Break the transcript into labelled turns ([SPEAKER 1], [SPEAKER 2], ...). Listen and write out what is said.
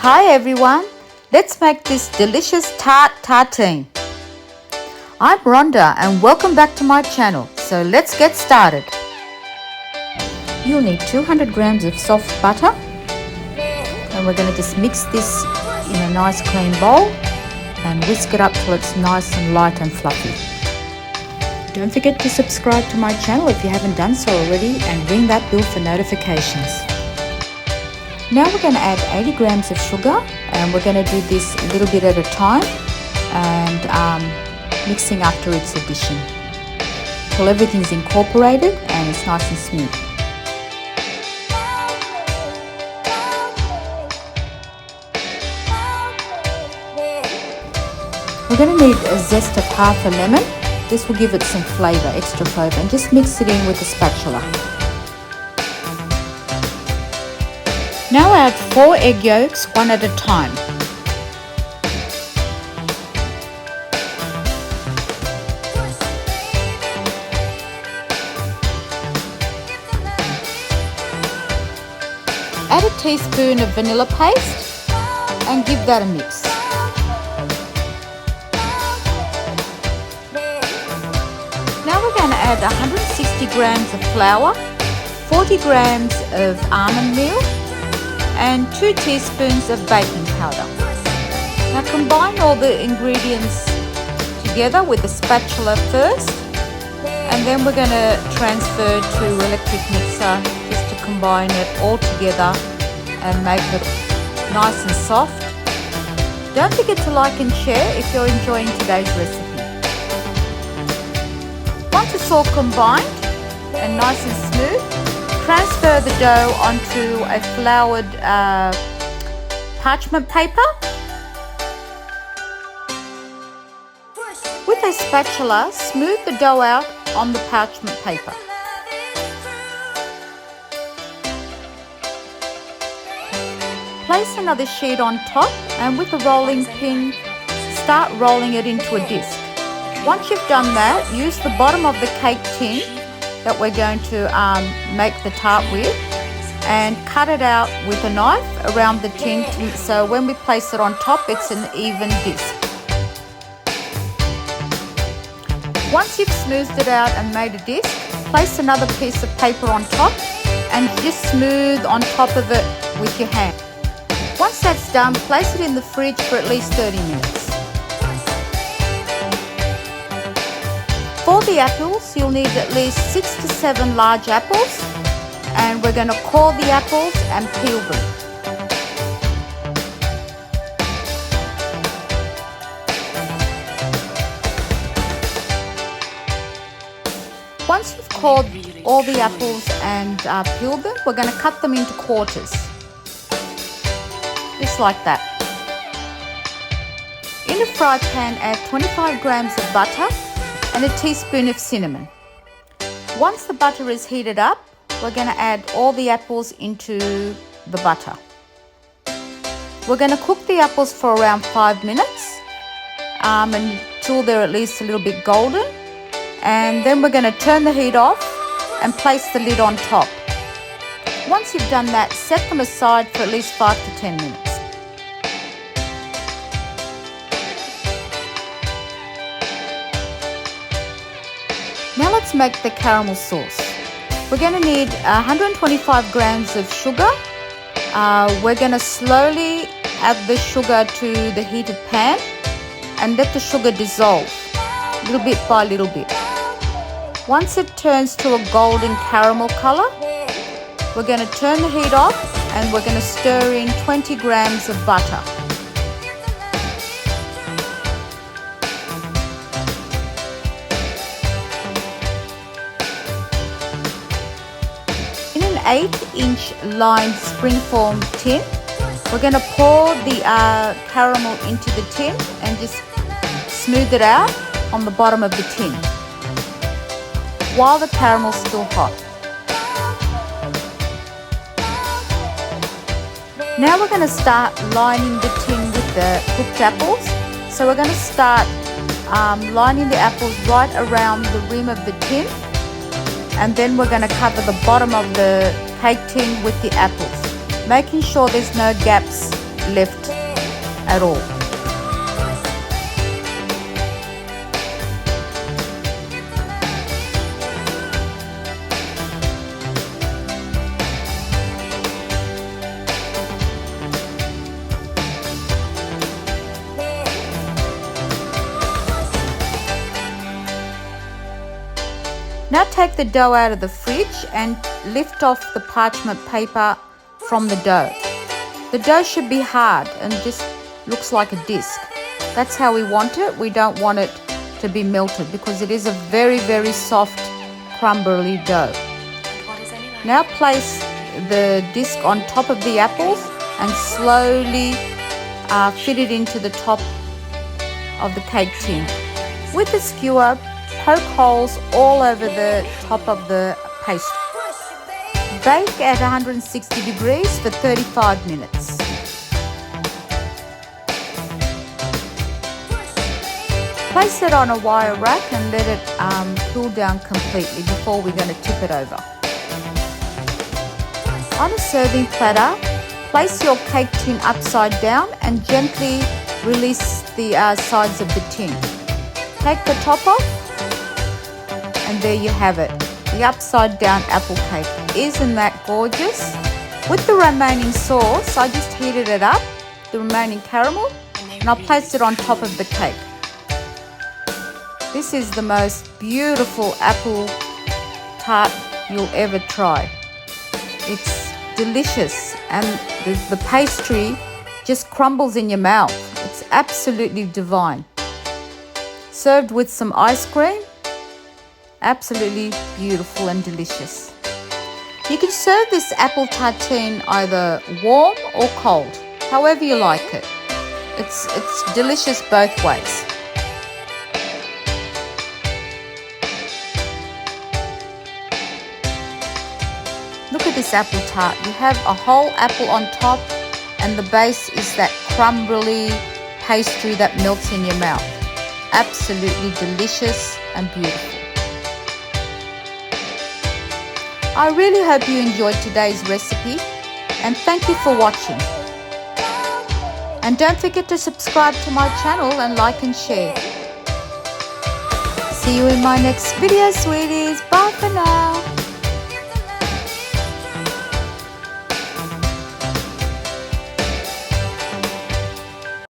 [SPEAKER 1] Hi everyone, let's make this delicious Tarte Tatin. I'm Rhonda and welcome back to my channel, so let's get started. You'll need 200 grams of soft butter and we're going to just mix this in a nice clean bowl and whisk it up till it's nice and light and fluffy. Don't forget to subscribe to my channel if you haven't done so already and ring that bell for notifications. Now we're going to add 80 grams of sugar and we're going to do this a little bit at a time and mixing after its addition till everything's incorporated and it's nice and smooth. We're going to need a zest of half a lemon. This will give it some flavour, extra flavour, and just mix it in with a spatula. Now add 4 egg yolks, one at a time. Add a teaspoon of vanilla paste and give that a mix. Now we're going to add 160 grams of flour, 40 grams of almond meal, and 2 teaspoons of baking powder. Now combine all the ingredients together with a spatula first, and then we're going to transfer to electric mixer just to combine it all together and make it nice and soft. Don't forget to like and share if you're enjoying today's recipe. Once it's all combined and nice and smooth, transfer the dough onto a floured parchment paper. With a spatula, smooth the dough out on the parchment paper. Place another sheet on top and with a rolling pin, start rolling it into a disc. Once you've done that, use the bottom of the cake tin that we're going to make the tart with and cut it out with a knife around the tin so when we place it on top it's an even disc. Once you've smoothed it out and made a disc, place another piece of paper on top and just smooth on top of it with your hand. Once that's done, place it in the fridge for at least 30 minutes. For the apples, you'll need at least 6 to 7 large apples, and we're going to core the apples and peel them. Once you've cored all the apples and peeled them, we're going to cut them into quarters, just like that. In a fry pan, add 25 grams of butter and a teaspoon of cinnamon. Once the butter is heated up, we're going to add all the apples into the butter. We're going to cook the apples for around 5 minutes until they're at least a little bit golden, and then we're going to turn the heat off and place the lid on top. Once you've done that, set them aside for at least 5 to 10 minutes. Now let's make the caramel sauce. We're going to need 125 grams of sugar. We're going to slowly add the sugar to the heated pan and let the sugar dissolve little bit by little bit. Once it turns to a golden caramel color, we're going to turn the heat off and we're going to stir in 20 grams of butter. In an 8-inch lined springform tin, we're going to pour the caramel into the tin and just smooth it out on the bottom of the tin while the caramel's still hot. Now we're going to start lining the tin with the cooked apples. So we're going to start lining the apples right around the rim of the tin, and then we're going to cover the bottom of the cake tin with the apples, making sure there's no gaps left at all.
[SPEAKER 2] Now take the dough out of the fridge and lift off the parchment paper from the dough. The dough should be hard and just looks like a disc. That's how we want it. We don't want it to be melted because it is a very, very soft, crumbly dough. Now place the disc on top of the apples and slowly fit it into the top of the cake tin. With the skewer, poke holes all over the top of the pastry. Bake at 160 degrees for 35 minutes. Place it on a wire rack and let it cool down completely before we're going to tip it over. On a serving platter, place your cake tin upside down and gently release the sides of the tin. Take the top off, and there you have it, the upside down apple cake. Isn't that gorgeous? With the remaining sauce, I just heated it up, the remaining caramel, and I placed it on top of the cake. This is the most beautiful apple tart you'll ever try. It's delicious, and the pastry just crumbles in your mouth. It's absolutely divine. Served with some ice cream, absolutely beautiful and delicious. You can serve this apple tartine either warm or cold, however you like it. It's delicious both ways. Look at this apple tart. You have a whole apple on top and the base is that crumbly pastry that melts in your mouth. Absolutely delicious and beautiful. I really hope you enjoyed today's recipe and thank you for watching. And don't forget to subscribe to my channel and like and share. See you in my next video, sweeties. Bye for now.